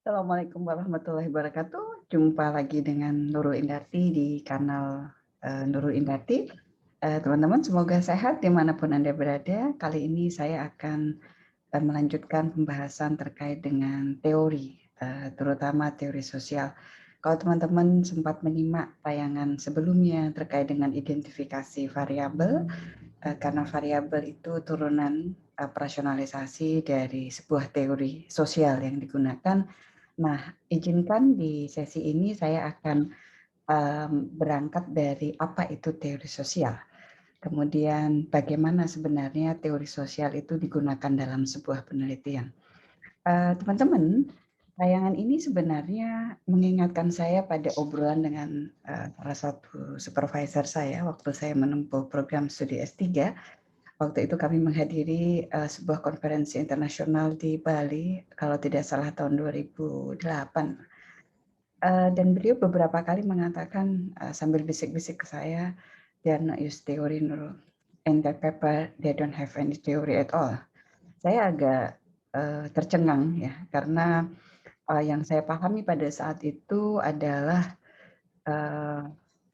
Assalamualaikum warahmatullahi wabarakatuh. Jumpa lagi dengan Nurul Indarti di kanal Nurul Indarti. Teman-teman, semoga sehat dimanapun Anda berada. Kali ini saya akan melanjutkan pembahasan terkait dengan teori, terutama teori sosial. Kalau teman-teman sempat menyimak tayangan sebelumnya terkait dengan identifikasi variabel, karena variabel itu turunan operasionalisasi dari sebuah teori sosial yang digunakan. Nah, izinkan di sesi ini saya akan berangkat dari apa itu teori sosial. Kemudian bagaimana sebenarnya teori sosial itu digunakan dalam sebuah penelitian. Teman-teman, tayangan ini sebenarnya mengingatkan saya pada obrolan dengan salah satu supervisor saya waktu saya menempuh program studi S3. Waktu itu kami menghadiri sebuah konferensi internasional di Bali, kalau tidak salah tahun 2008. Dan beliau beberapa kali mengatakan sambil bisik-bisik ke saya, "They are not use theory, Nurul. In that paper, they don't have any theory at all." Saya agak tercengang ya, karena yang saya pahami pada saat itu adalah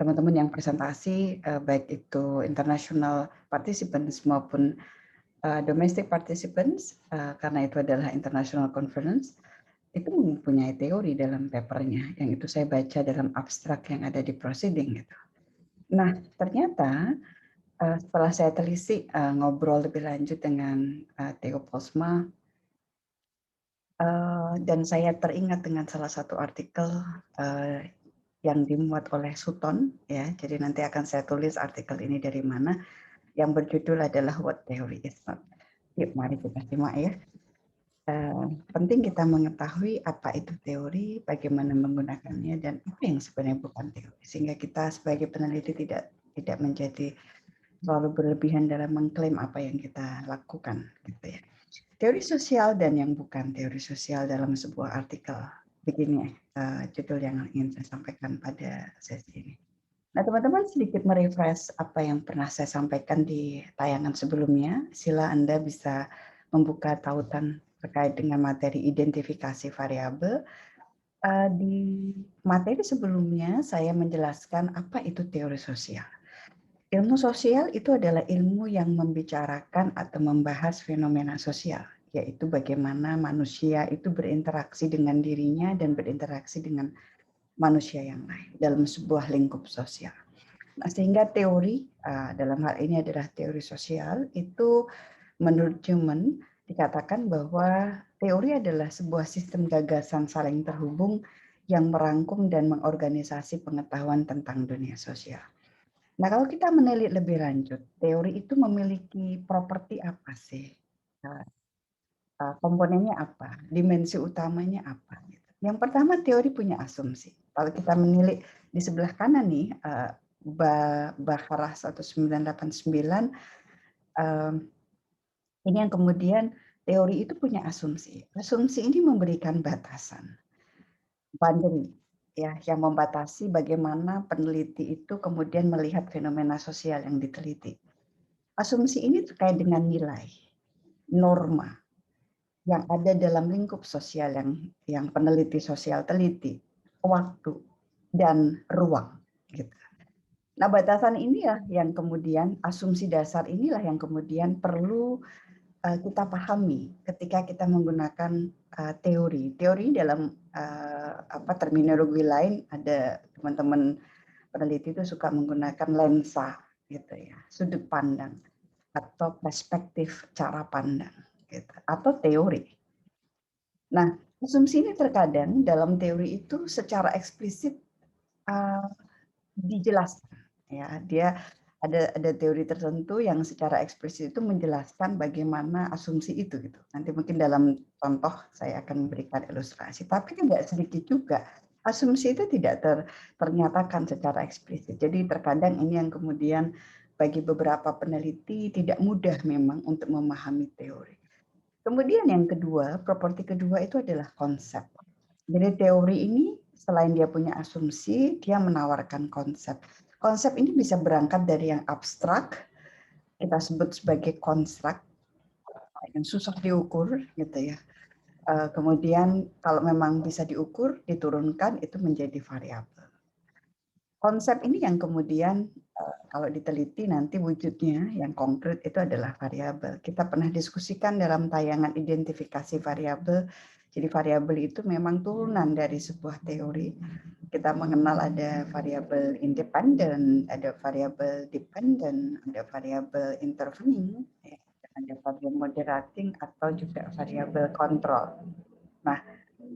teman-teman yang presentasi, baik itu international participants maupun domestic participants, karena itu adalah international conference, itu mempunyai teori dalam papernya, yang itu saya baca dalam abstrak yang ada di proceeding gitu. Nah, ternyata setelah saya telisik ngobrol lebih lanjut dengan Theo Posma, dan saya teringat dengan salah satu artikel yang dimuat oleh Sutton, ya. Jadi nanti akan saya tulis artikel ini dari mana, yang berjudul adalah What Theory Is Not. Yuk, mari kita simak ya. Penting kita mengetahui apa itu teori, bagaimana menggunakannya, dan apa yang sebenarnya bukan teori, sehingga kita sebagai peneliti tidak menjadi terlalu berlebihan dalam mengklaim apa yang kita lakukan, gitu ya. Teori sosial dan yang bukan teori sosial dalam sebuah artikel begini, judul yang ingin saya sampaikan pada sesi ini. Nah, teman-teman sedikit merefresh apa yang pernah saya sampaikan di tayangan sebelumnya. Sila Anda bisa membuka tautan terkait dengan materi identifikasi variabel. Di materi sebelumnya saya menjelaskan apa itu teori sosial. Ilmu sosial itu adalah ilmu yang membicarakan atau membahas fenomena sosial, yaitu bagaimana manusia itu berinteraksi dengan dirinya dan berinteraksi dengan manusia yang lain dalam sebuah lingkup sosial. Nah, sehingga teori dalam hal ini adalah teori sosial itu menurut Human dikatakan bahwa teori adalah sebuah sistem gagasan saling terhubung yang merangkum dan mengorganisasi pengetahuan tentang dunia sosial. Nah, kalau kita menilik lebih lanjut, teori itu memiliki properti apa sih? Komponennya apa? Dimensi utamanya apa? Yang pertama, teori punya asumsi. Kalau kita menilik di sebelah kanan nih, Baharah 1989, ini yang kemudian teori itu punya asumsi. Asumsi ini memberikan batasan, boundary, ya, yang membatasi bagaimana peneliti itu kemudian melihat fenomena sosial yang diteliti. Asumsi ini terkait dengan nilai, norma yang ada dalam lingkup sosial yang peneliti sosial teliti, waktu dan ruang, gitu. Nah, batasan inilah yang kemudian, asumsi dasar inilah yang kemudian perlu kita pahami ketika kita menggunakan teori. Teori dalam terminologi lain, ada teman-teman peneliti itu suka menggunakan lensa, gitu ya, sudut pandang atau perspektif cara pandang, gitu, atau teori. Nah, asumsi ini terkadang dalam teori itu secara eksplisit dijelaskan, ya. Dia ada teori tertentu yang secara eksplisit itu menjelaskan bagaimana asumsi itu, gitu. Nanti mungkin dalam contoh saya akan memberikan ilustrasi, tapi tidak sedikit juga asumsi itu tidak ternyatakan secara eksplisit. Jadi terkadang ini yang kemudian bagi beberapa peneliti tidak mudah memang untuk memahami teori. Kemudian yang kedua, properti kedua itu adalah konsep. Jadi teori ini selain dia punya asumsi, dia menawarkan konsep. Konsep ini bisa berangkat dari yang abstrak, kita sebut sebagai konstruk, yang susah diukur, gitu ya. Kemudian kalau memang bisa diukur, diturunkan, itu menjadi variabel. Konsep ini yang kemudian kalau diteliti nanti wujudnya yang konkret itu adalah variabel. Kita pernah diskusikan dalam tayangan identifikasi variabel. Jadi variabel itu memang turunan dari sebuah teori. Kita mengenal ada variabel independen, ada variabel dependent, ada variabel intervening, ada variabel moderating atau juga variabel kontrol. Nah,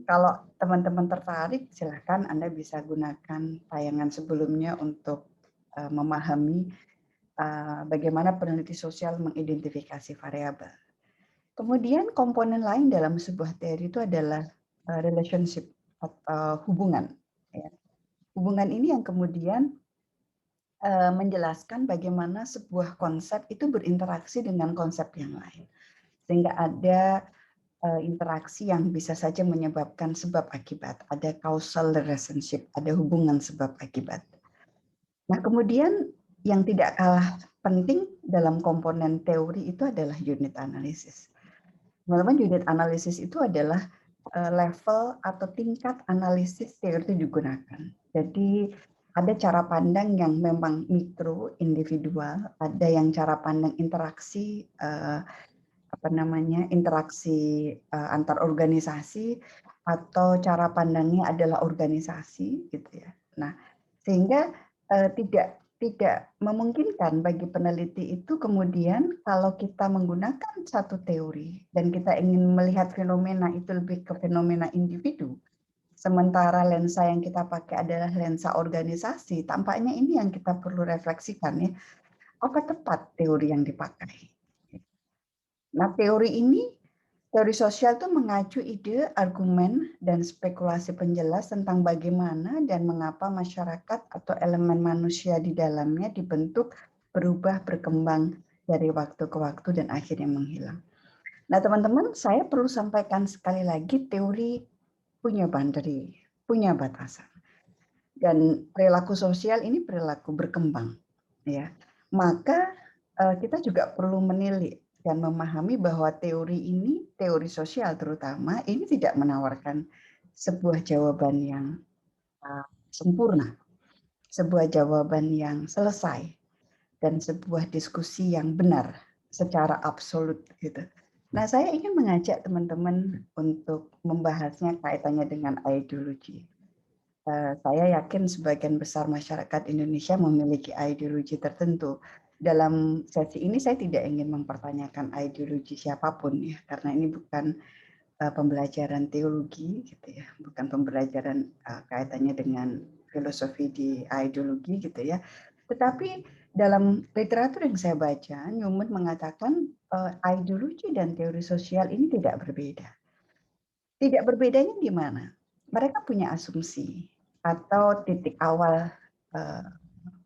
kalau teman-teman tertarik, silahkan Anda bisa gunakan tayangan sebelumnya untuk memahami bagaimana peneliti sosial mengidentifikasi variabel. Kemudian komponen lain dalam sebuah teori itu adalah relationship atau hubungan. Ya. Hubungan ini yang kemudian menjelaskan bagaimana sebuah konsep itu berinteraksi dengan konsep yang lain. Sehingga ada interaksi yang bisa saja menyebabkan sebab akibat. Ada causal relationship, ada hubungan sebab akibat. Nah, kemudian yang tidak kalah penting dalam komponen teori itu adalah unit analysis. Teman-teman, unit analysis itu adalah level atau tingkat analisis teori itu digunakan. Jadi ada cara pandang yang memang mikro, individual, ada yang cara pandang interaksi interaksi antar organisasi, atau cara pandangnya adalah organisasi gitu ya. Nah, sehingga tidak memungkinkan bagi peneliti itu kemudian kalau kita menggunakan satu teori dan kita ingin melihat fenomena itu lebih ke fenomena individu, sementara lensa yang kita pakai adalah lensa organisasi, tampaknya ini yang kita perlu refleksikan ya, apa tepat teori yang dipakai. Nah, teori sosial itu mengacu ide, argumen, dan spekulasi penjelas tentang bagaimana dan mengapa masyarakat atau elemen manusia di dalamnya dibentuk, berubah, berkembang dari waktu ke waktu, dan akhirnya menghilang. Nah, teman-teman, saya perlu sampaikan sekali lagi, teori punya boundary, punya batasan. Dan perilaku sosial ini perilaku berkembang. Ya. Maka kita juga perlu menilik dan memahami bahwa teori ini, teori sosial terutama, ini tidak menawarkan sebuah jawaban yang sempurna, sebuah jawaban yang selesai, dan sebuah diskusi yang benar secara absolut gitu. Nah, saya ingin mengajak teman-teman untuk membahasnya kaitannya dengan ideologi. Saya yakin sebagian besar masyarakat Indonesia memiliki ideologi tertentu. Dalam sesi ini saya tidak ingin mempertanyakan ideologi siapapun ya, karena ini bukan pembelajaran teologi gitu ya, bukan pembelajaran kaitannya dengan filosofi di ideologi gitu ya. Tetapi dalam literatur yang saya baca, Newman mengatakan ideologi dan teori sosial ini tidak berbeda. Tidak berbedanya di mana? Mereka punya asumsi atau titik awal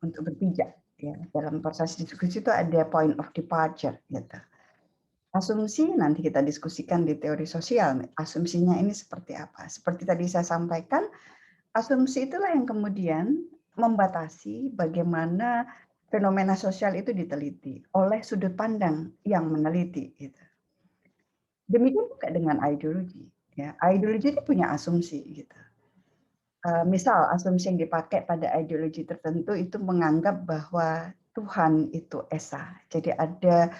untuk berpijak. Ya. Dalam proses diskusi itu ada point of departure. Gitu. Asumsi nanti kita diskusikan di teori sosial. Asumsinya ini seperti apa? Seperti tadi saya sampaikan, asumsi itulah yang kemudian membatasi bagaimana fenomena sosial itu diteliti oleh sudut pandang yang meneliti. Gitu. Demikian juga dengan ideologi. Ya, ideologi itu punya asumsi. Gitu. Misal asumsi yang dipakai pada ideologi tertentu itu menganggap bahwa Tuhan itu esa. Jadi ada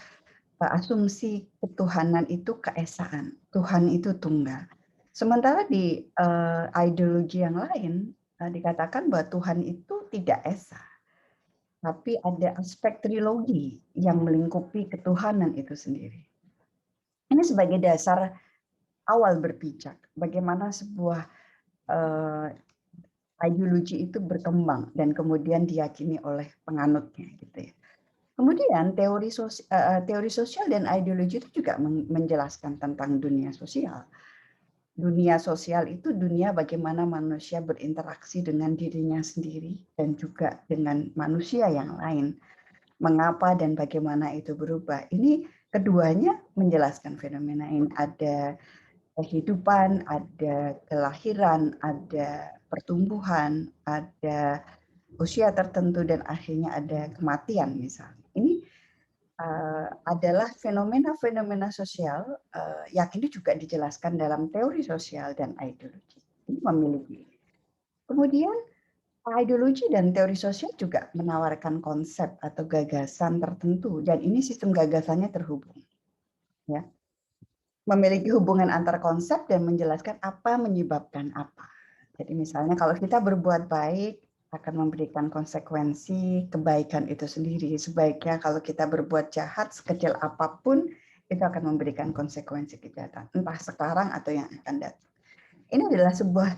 asumsi ketuhanan itu keesaan. Tuhan itu tunggal. Sementara di ideologi yang lain dikatakan bahwa Tuhan itu tidak esa. Tapi ada aspek trilogi yang melingkupi ketuhanan itu sendiri. Ini sebagai dasar awal berpijak. Bagaimana sebuah ideologi itu berkembang dan kemudian diyakini oleh penganutnya gitu ya. Kemudian teori sosial dan ideologi itu juga menjelaskan tentang dunia sosial. Dunia sosial itu dunia bagaimana manusia berinteraksi dengan dirinya sendiri dan juga dengan manusia yang lain. Mengapa dan bagaimana itu berubah. Ini keduanya menjelaskan fenomena ini. Ada kehidupan, ada kelahiran, ada pertumbuhan, ada usia tertentu, dan akhirnya ada kematian misalnya. Ini adalah fenomena-fenomena sosial yang ini juga dijelaskan dalam teori sosial dan ideologi. Ini memiliki. Kemudian ideologi dan teori sosial juga menawarkan konsep atau gagasan tertentu dan ini sistem gagasannya terhubung. Ya. Memiliki hubungan antar konsep dan menjelaskan apa menyebabkan apa. Jadi misalnya kalau kita berbuat baik akan memberikan konsekuensi kebaikan itu sendiri. Sebaiknya kalau kita berbuat jahat sekecil apapun itu akan memberikan konsekuensi kejahatan, entah sekarang atau yang akan datang. Ini adalah sebuah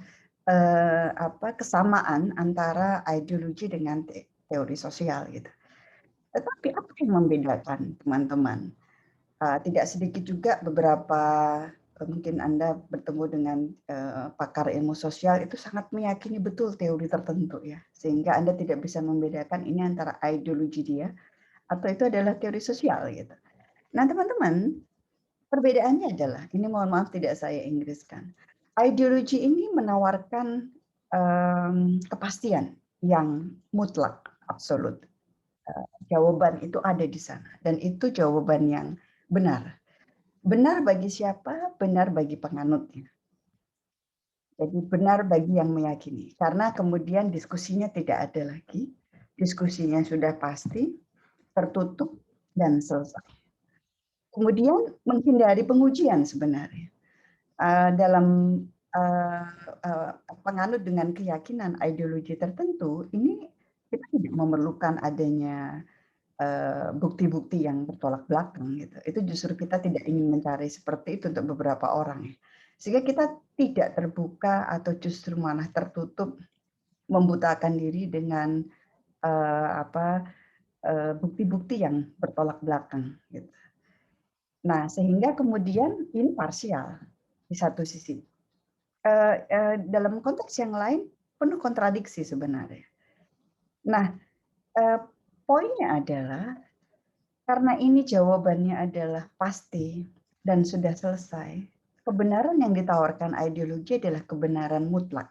kesamaan antara ideologi dengan teori sosial gitu. Tetapi apa yang membedakan teman-teman? Tidak sedikit juga beberapa mungkin Anda bertemu dengan pakar ilmu sosial itu sangat meyakini betul teori tertentu ya, sehingga Anda tidak bisa membedakan ini antara ideologi dia atau itu adalah teori sosial gitu. Nah teman-teman, perbedaannya adalah, ini mohon maaf tidak saya Inggriskan, ideologi ini menawarkan kepastian yang mutlak, absolut. Jawaban itu ada di sana dan itu jawaban yang benar. Benar bagi siapa? Benar bagi penganutnya. Jadi benar bagi yang meyakini. Karena kemudian diskusinya tidak ada lagi. Diskusinya sudah pasti, tertutup, dan selesai. Kemudian menghindari pengujian sebenarnya. Dalam penganut dengan keyakinan ideologi tertentu, ini kita tidak memerlukan adanya bukti-bukti yang bertolak belakang gitu. Itu justru kita tidak ingin mencari seperti itu untuk beberapa orang ya. Sehingga kita tidak terbuka atau justru malah tertutup membutakan diri dengan bukti-bukti yang bertolak belakang gitu. Nah, sehingga kemudian ini parsial di satu sisi. Dalam konteks yang lain penuh kontradiksi sebenarnya. Nah, poinnya adalah karena ini jawabannya adalah pasti dan sudah selesai, kebenaran yang ditawarkan ideologi adalah kebenaran mutlak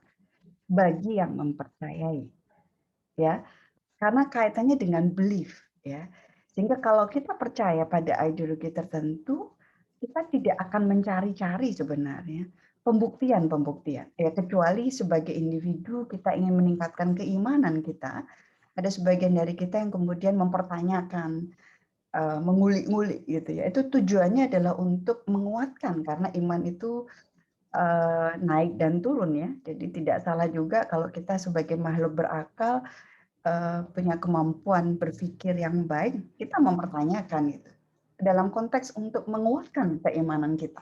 bagi yang mempercayai. Ya, karena kaitannya dengan belief ya. Sehingga kalau kita percaya pada ideologi tertentu, kita tidak akan mencari-cari sebenarnya pembuktian-pembuktian. Ya, kecuali sebagai individu kita ingin meningkatkan keimanan kita, ada sebagian dari kita yang kemudian mempertanyakan mengulik-ngulik gitu ya. Itu tujuannya adalah untuk menguatkan karena iman itu naik dan turun ya. Jadi tidak salah juga kalau kita sebagai makhluk berakal punya kemampuan berpikir yang baik, kita mempertanyakan itu dalam konteks untuk menguatkan keimanan kita.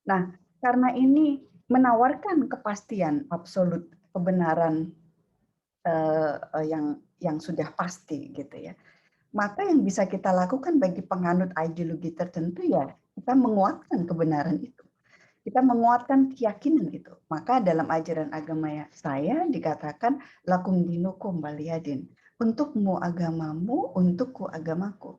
Nah, karena ini menawarkan kepastian absolut kebenaran yang sudah pasti gitu ya. Maka yang bisa kita lakukan bagi penganut ideologi tertentu ya kita menguatkan kebenaran itu. Kita menguatkan keyakinan itu. Maka dalam ajaran agama saya dikatakan lakum dinukum waliyadin. Untukmu agamamu, untukku agamaku.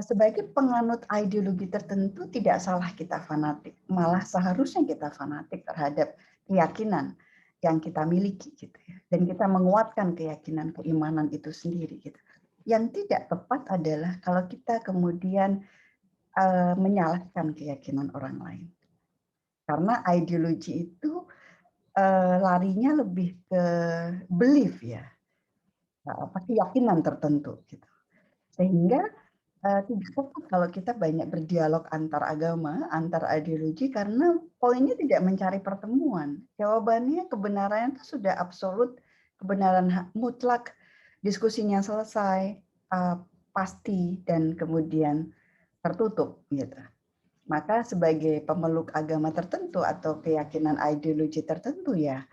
Sebagai penganut ideologi tertentu tidak salah kita fanatik. Malah seharusnya kita fanatik terhadap keyakinan yang kita miliki gitu ya. Dan kita menguatkan keyakinan keimanan itu sendiri gitu. Yang tidak tepat adalah kalau kita kemudian menyalahkan keyakinan orang lain. Karena ideologi itu larinya lebih ke belief ya, keyakinan tertentu gitu. Sehingga tidak tepat kalau kita banyak berdialog antar agama, antar ideologi karena poinnya tidak mencari pertemuan. Jawabannya kebenaran itu sudah absolut, kebenaran mutlak, diskusinya selesai, pasti dan kemudian tertutup gitu. Maka sebagai pemeluk agama tertentu atau keyakinan ideologi tertentu ya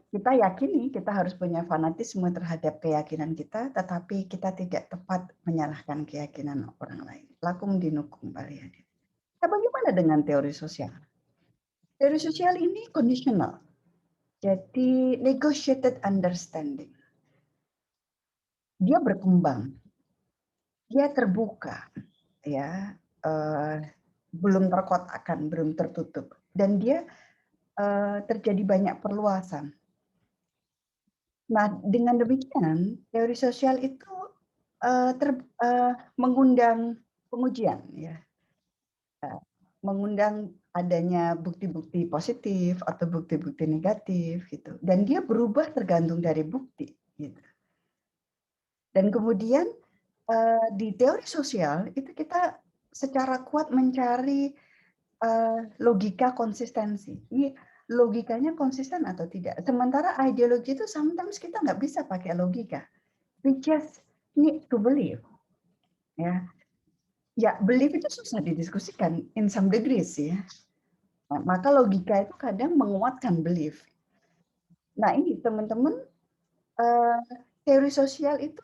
kita yakini kita harus punya fanatisme terhadap keyakinan kita, tetapi kita tidak tepat menyalahkan keyakinan orang lain. Lakum dinukum waliyadin. Nah, bagaimana dengan teori sosial? Teori sosial ini conditional. Jadi negotiated understanding. Dia berkembang, dia terbuka, ya, belum terkotakkan, belum tertutup, dan dia terjadi banyak perluasan. Nah, dengan demikian, teori sosial itu mengundang pengujian, ya, mengundang adanya bukti-bukti positif atau bukti-bukti negatif gitu, dan dia berubah tergantung dari bukti gitu. Dan kemudian di teori sosial itu kita secara kuat mencari logika konsistensi. Ini logikanya konsisten atau tidak. Sementara ideologi itu sometimes kita nggak bisa pakai logika. We just need to believe. Ya, ya belief itu susah didiskusikan in some degrees ya. Nah, maka logika itu kadang menguatkan belief. Nah ini teman-teman, teori sosial itu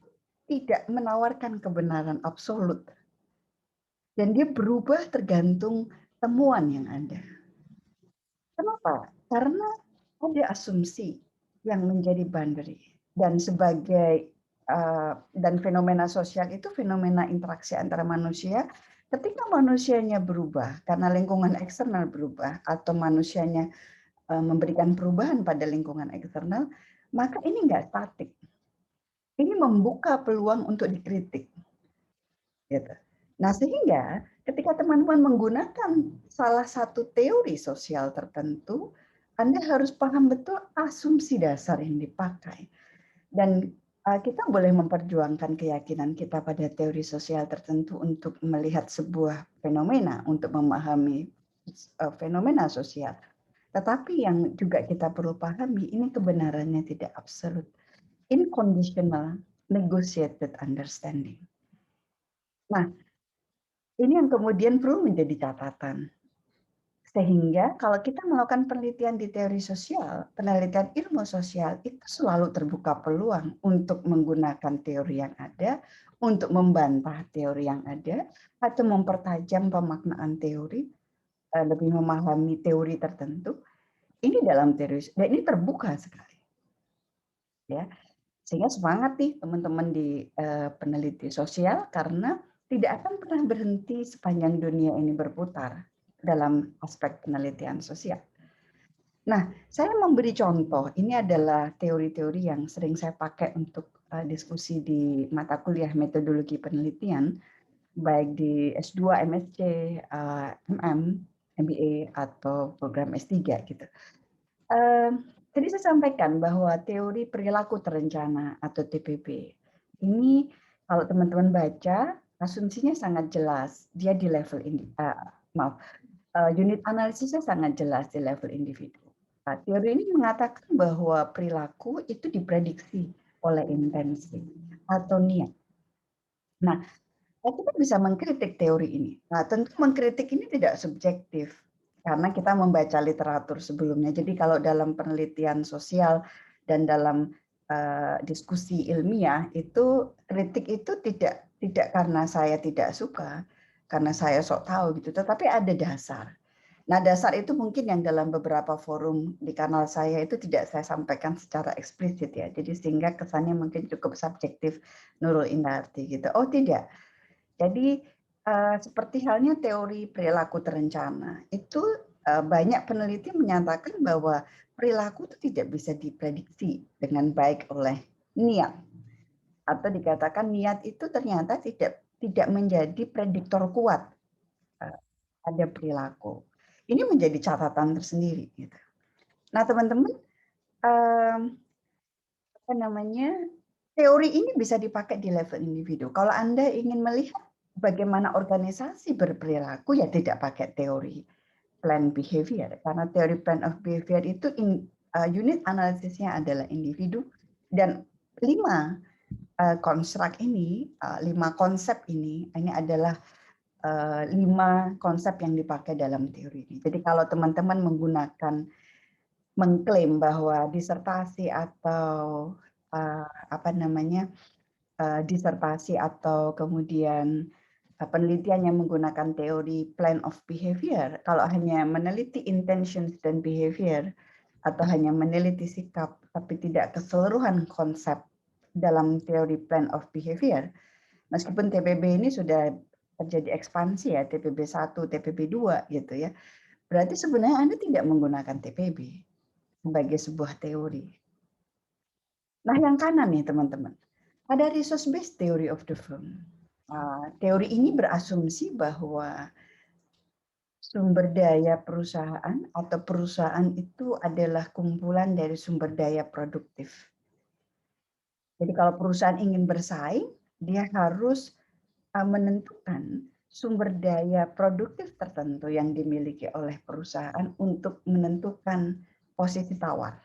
tidak menawarkan kebenaran absolut. Dan dia berubah tergantung temuan yang ada. Kenapa? Karena ada asumsi yang menjadi boundary. Dan sebagai dan fenomena sosial itu fenomena interaksi antara manusia. Ketika manusianya berubah karena lingkungan eksternal berubah atau manusianya memberikan perubahan pada lingkungan eksternal, maka ini nggak statik. Ini membuka peluang untuk dikritik. Gitu. Nah, sehingga ketika teman-teman menggunakan salah satu teori sosial tertentu, Anda harus paham betul asumsi dasar yang dipakai. Dan kita boleh memperjuangkan keyakinan kita pada teori sosial tertentu untuk melihat sebuah fenomena, untuk memahami fenomena sosial. Tetapi yang juga kita perlu pahami, ini kebenarannya tidak absolut. Inconditional, negotiated understanding. Nah, ini yang kemudian perlu menjadi catatan. Sehingga kalau kita melakukan penelitian di teori sosial, penelitian ilmu sosial itu selalu terbuka peluang untuk menggunakan teori yang ada, untuk membantah teori yang ada, atau mempertajam pemaknaan teori, lebih memahami teori tertentu. Ini dalam teori, dan ini terbuka sekali. Ya, sehingga semangat nih teman-teman di peneliti sosial karena tidak akan pernah berhenti sepanjang dunia ini berputar dalam aspek penelitian sosial. Nah, saya memberi contoh, ini adalah teori-teori yang sering saya pakai untuk diskusi di mata kuliah metodologi penelitian, baik di S2, MSc, MM, MBA, atau program S3 gitu. Tadi saya sampaikan bahwa teori perilaku terencana atau TPP ini kalau teman-teman baca asumsinya sangat jelas. Dia di level unit analisisnya sangat jelas di level individu. Nah, teori ini mengatakan bahwa perilaku itu diprediksi oleh intensi atau niat. Nah, kita bisa mengkritik teori ini. Nah, tentu mengkritik ini tidak subjektif karena kita membaca literatur sebelumnya. Jadi kalau dalam penelitian sosial dan dalam diskusi ilmiah itu kritik itu tidak karena saya tidak suka, karena saya sok tahu gitu, tetapi ada dasar. Nah, dasar itu mungkin yang dalam beberapa forum di kanal saya itu tidak saya sampaikan secara eksplisit ya. Jadi sehingga kesannya mungkin cukup subjektif Nurul Indarti gitu. Oh, tidak. Jadi seperti halnya teori perilaku terencana, itu banyak peneliti menyatakan bahwa perilaku itu tidak bisa diprediksi dengan baik oleh niat. Atau dikatakan niat itu ternyata tidak menjadi prediktor kuat pada perilaku. Ini menjadi catatan tersendiri. Gitu. Nah, teman-teman, apa namanya, teori ini bisa dipakai di level individu. Kalau Anda ingin melihat bagaimana organisasi berperilaku, ya tidak pakai teori plan behavior. Karena teori plan of behavior itu unit analisisnya adalah individu. Dan 5 konstruk ini, 5 konsep ini adalah 5 konsep yang dipakai dalam teori ini. Jadi kalau teman-teman mengklaim bahwa disertasi atau disertasi atau kemudian penelitian yang menggunakan teori plan of behavior, kalau hanya meneliti intentions dan behavior atau hanya meneliti sikap tapi tidak keseluruhan konsep dalam teori plan of behavior, meskipun TPB ini sudah terjadi ekspansi ya, TPB 1, TPB 2 gitu ya. Berarti sebenarnya Anda tidak menggunakan TPB sebagai sebuah teori. Nah, yang kanan nih teman-teman. Ada resource-based theory of the firm. Teori ini berasumsi bahwa sumber daya perusahaan atau perusahaan itu adalah kumpulan dari sumber daya produktif. Jadi kalau perusahaan ingin bersaing, dia harus menentukan sumber daya produktif tertentu yang dimiliki oleh perusahaan untuk menentukan posisi tawar.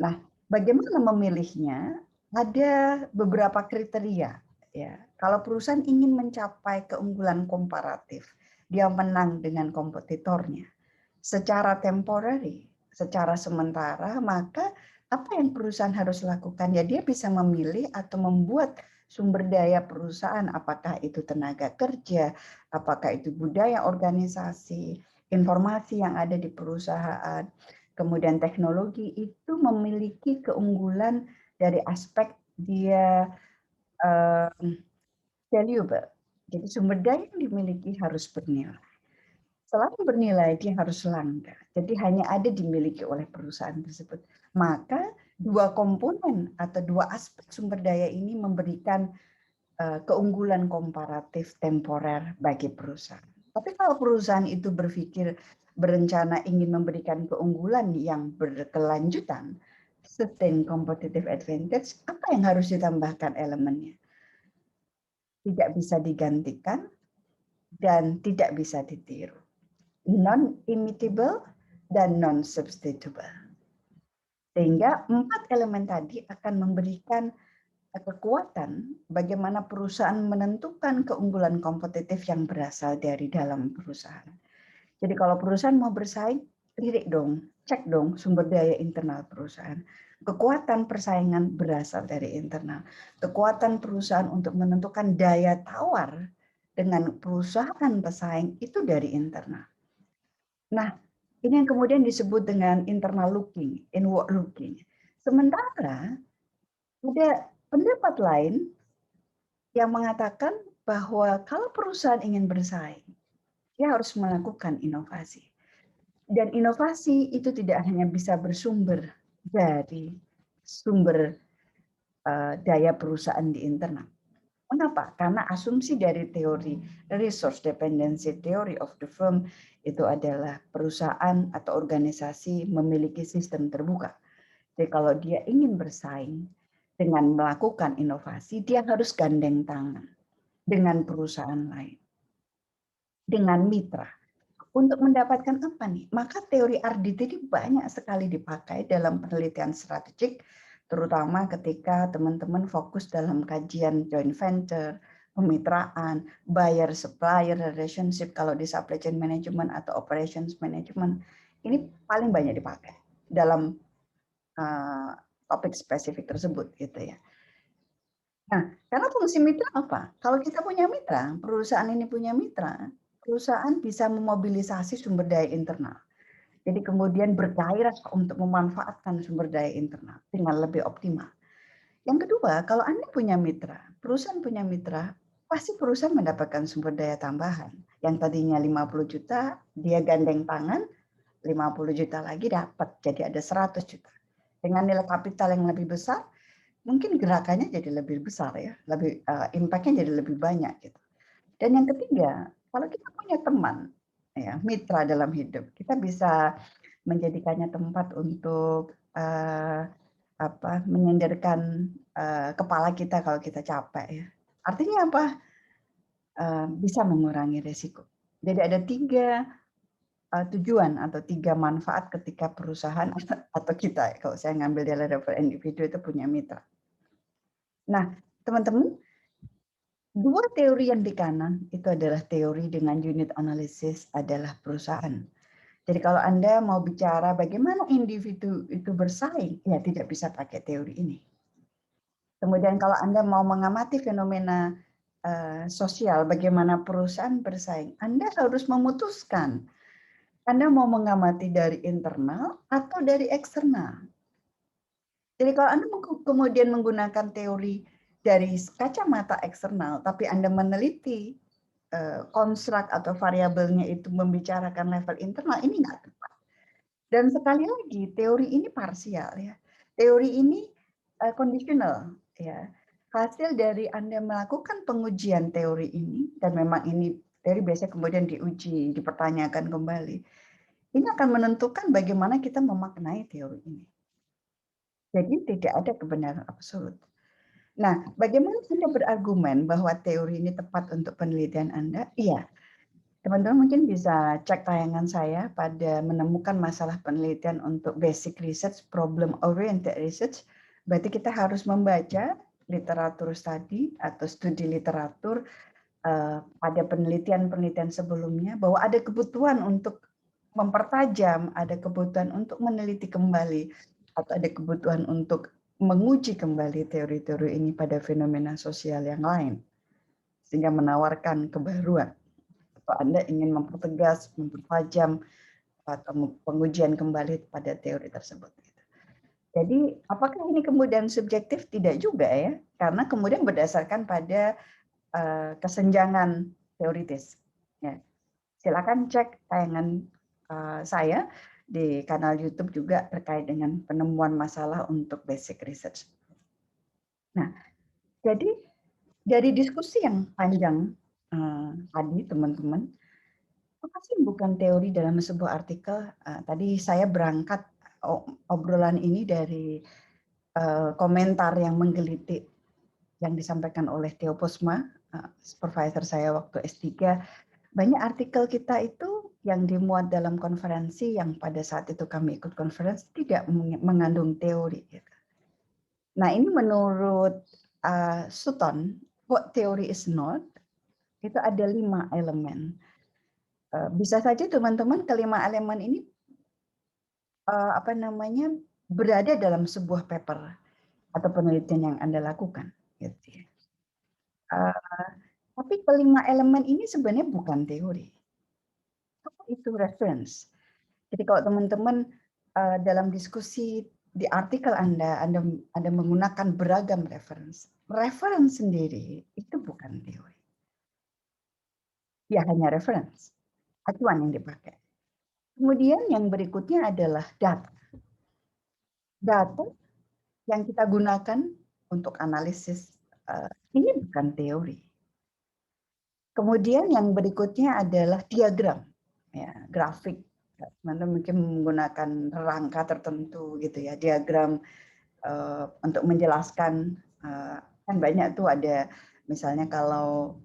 Nah, bagaimana memilihnya? Ada beberapa kriteria. Ya, kalau perusahaan ingin mencapai keunggulan komparatif, dia menang dengan kompetitornya secara temporary, secara sementara, maka apa yang perusahaan harus lakukan? Ya, dia bisa memilih atau membuat sumber daya perusahaan, apakah itu tenaga kerja, apakah itu budaya organisasi, informasi yang ada di perusahaan, kemudian teknologi itu memiliki keunggulan dari aspek dia valuable. Jadi sumber daya yang dimiliki harus bernilai. Selain bernilai, dia harus langka. Jadi hanya ada dimiliki oleh perusahaan tersebut. Maka dua komponen atau dua aspek sumber daya ini memberikan keunggulan komparatif temporer bagi perusahaan. Tapi kalau perusahaan itu berpikir berencana ingin memberikan keunggulan yang berkelanjutan, sustain competitive advantage, apa yang harus ditambahkan elemennya? Tidak bisa digantikan dan tidak bisa ditiru. Non-imitable dan non-substitutable. Sehingga 4 elemen tadi akan memberikan kekuatan bagaimana perusahaan menentukan keunggulan kompetitif yang berasal dari dalam perusahaan. Jadi kalau perusahaan mau bersaing, lirik dong, cek dong sumber daya internal perusahaan. Kekuatan persaingan berasal dari internal. Kekuatan perusahaan untuk menentukan daya tawar dengan perusahaan pesaing itu dari internal. Nah, ini yang kemudian disebut dengan internal looking, inward looking. Sementara ada pendapat lain yang mengatakan bahwa kalau perusahaan ingin bersaing, dia harus melakukan inovasi. Dan inovasi itu tidak hanya bisa bersumber dari sumber daya perusahaan di internal. Mengapa? Karena asumsi dari teori resource dependency theory of the firm itu adalah perusahaan atau organisasi memiliki sistem terbuka. Jadi kalau dia ingin bersaing dengan melakukan inovasi, dia harus gandeng tangan dengan perusahaan lain, dengan mitra. Untuk mendapatkan apa nih? Maka teori RDT ini banyak sekali dipakai dalam penelitian strategik, terutama ketika teman-teman fokus dalam kajian joint venture, kemitraan, buyer supplier relationship kalau di supply chain management atau operations management. Ini paling banyak dipakai dalam topik spesifik tersebut gitu ya. Nah, karena fungsi mitra apa? Kalau kita punya mitra, perusahaan ini punya mitra, perusahaan bisa memobilisasi sumber daya internal. Jadi kemudian bergairah untuk memanfaatkan sumber daya internal dengan lebih optimal. Yang kedua, kalau Anda punya mitra, perusahaan punya mitra, pasti perusahaan mendapatkan sumber daya tambahan. Yang tadinya 50 juta, dia gandeng tangan, 50 juta lagi dapat, jadi ada 100 juta. Dengan nilai kapital yang lebih besar, mungkin gerakannya jadi lebih besar ya, lebih impact-nya jadi lebih banyak gitu. Dan yang ketiga, kalau kita punya teman, ya mitra dalam hidup, kita bisa menjadikannya tempat untuk menyenderkan kepala kita kalau kita capek ya. Artinya apa? Bisa mengurangi risiko. Jadi ada 3 tujuan atau 3 manfaat ketika perusahaan atau kita, kalau saya ngambil dari level individu itu punya mitra. Nah, teman-teman, 2 teori yang di kanan itu adalah teori dengan unit analisis adalah perusahaan. Jadi kalau Anda mau bicara bagaimana individu itu bersaing, ya tidak bisa pakai teori ini. Kemudian kalau Anda mau mengamati fenomena sosial, bagaimana perusahaan bersaing, Anda harus memutuskan Anda mau mengamati dari internal atau dari eksternal. Jadi kalau Anda kemudian menggunakan teori dari kacamata eksternal, tapi Anda meneliti konstruk atau variabelnya itu membicarakan level internal, ini nggak tepat. Dan sekali lagi, teori ini parsial ya. Teori ini conditional ya. hasil dari Anda melakukan pengujian teori ini, dan memang ini teori biasanya kemudian diuji, dipertanyakan kembali, ini akan menentukan bagaimana kita memaknai teori ini. Jadi tidak ada kebenaran absolut. Nah, bagaimana Anda berargumen bahwa teori ini tepat untuk penelitian Anda? Iya, teman-teman mungkin bisa cek tayangan saya pada menemukan masalah penelitian untuk basic research, problem oriented research. Berarti kita harus membaca literatur studi atau studi literatur pada penelitian-penelitian sebelumnya, bahwa ada kebutuhan untuk mempertajam, ada kebutuhan untuk meneliti kembali, atau ada kebutuhan untuk menguji kembali teori-teori ini pada fenomena sosial yang lain, sehingga menawarkan kebaruan. Atau Anda ingin mempertegas, mempertajam, atau pengujian kembali pada teori tersebut. Jadi apakah ini kemudian subjektif? Tidak juga ya, karena kemudian berdasarkan pada kesenjangan teoritis. Ya. Silakan cek tayangan saya di kanal YouTube juga terkait dengan penemuan masalah untuk basic research. Nah, jadi dari diskusi yang panjang tadi teman-teman, apa sih bukan teori dalam sebuah artikel? Tadi saya berangkat obrolan ini dari komentar yang menggelitik yang disampaikan oleh Theo Posma, supervisor saya waktu S3. Banyak artikel kita itu yang dimuat dalam konferensi yang pada saat itu kami ikut konferensi tidak mengandung teori. Nah, ini menurut Sutton, what theory is not, itu ada 5 elemen. Bisa saja teman-teman kelima elemen ini berada dalam sebuah paper atau penelitian yang Anda lakukan. Gitu ya. Tapi kelima elemen ini sebenarnya bukan teori. Itu reference. Jadi kalau teman-teman dalam diskusi di artikel Anda menggunakan beragam reference. Reference sendiri itu bukan teori. Ya hanya reference, acuan yang dipakai. Kemudian yang berikutnya adalah data. Data yang kita gunakan untuk analisis ini bukan teori. Kemudian yang berikutnya adalah diagram, ya, grafik. Teman-teman mungkin menggunakan rangka tertentu gitu ya, diagram untuk menjelaskan kan banyak tuh ada misalnya kalau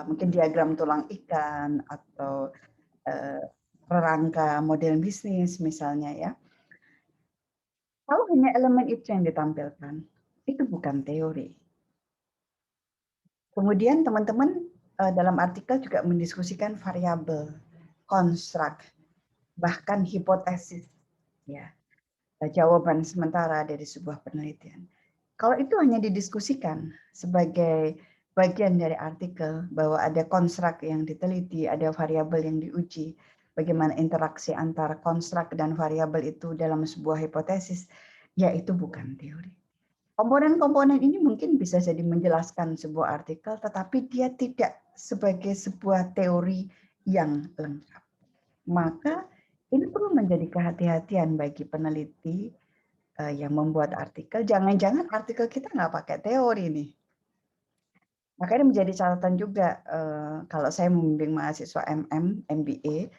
mungkin diagram tulang ikan atau rangka model bisnis misalnya ya. Kalau hanya elemen itu yang ditampilkan, itu bukan teori. Kemudian teman-teman dalam artikel juga mendiskusikan variabel, konstruk, bahkan hipotesis, ya, jawaban sementara dari sebuah penelitian. Kalau itu hanya didiskusikan sebagai bagian dari artikel bahwa ada konstruk yang diteliti, ada variabel yang diuji, bagaimana interaksi antara konstruk dan variabel itu dalam sebuah hipotesis, ya itu bukan teori. Komponen-komponen ini mungkin bisa jadi menjelaskan sebuah artikel, tetapi dia tidak sebagai sebuah teori yang lengkap. Maka ini perlu menjadi kehati-hatian bagi peneliti yang membuat artikel. Jangan-jangan artikel kita nggak pakai teori nih. Makanya menjadi catatan juga kalau saya membimbing mahasiswa MBA,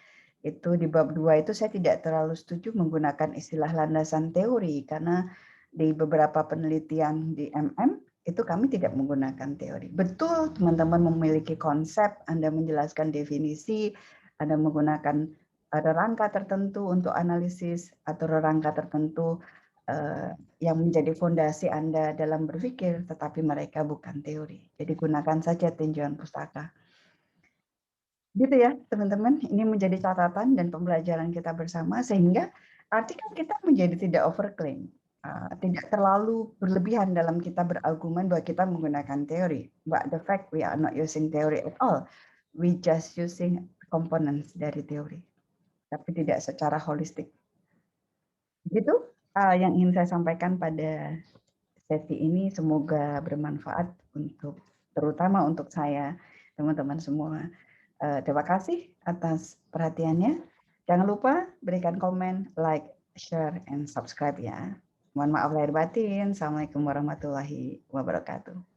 itu di bab 2 itu saya tidak terlalu setuju menggunakan istilah landasan teori karena di beberapa penelitian di itu kami tidak menggunakan teori. Betul teman-teman memiliki konsep, Anda menjelaskan definisi, Anda menggunakan rangka tertentu untuk analisis atau rangka tertentu yang menjadi fondasi Anda dalam berpikir, tetapi mereka bukan teori. Jadi gunakan saja tinjauan pustaka. Gitu ya teman-teman, ini menjadi catatan dan pembelajaran kita bersama sehingga artikel kita menjadi tidak overclaim, tidak terlalu berlebihan dalam kita berargumen bahwa kita menggunakan teori. But the fact we are not using theory at all, we just using components dari teori, tapi tidak secara holistik. Begitu yang ingin saya sampaikan pada sesi ini, semoga bermanfaat untuk terutama untuk saya, teman-teman semua. Terima kasih atas perhatiannya. Jangan lupa berikan komen, like, share, and subscribe ya. Mohon maaf lahir batin. Assalamualaikum warahmatullahi wabarakatuh.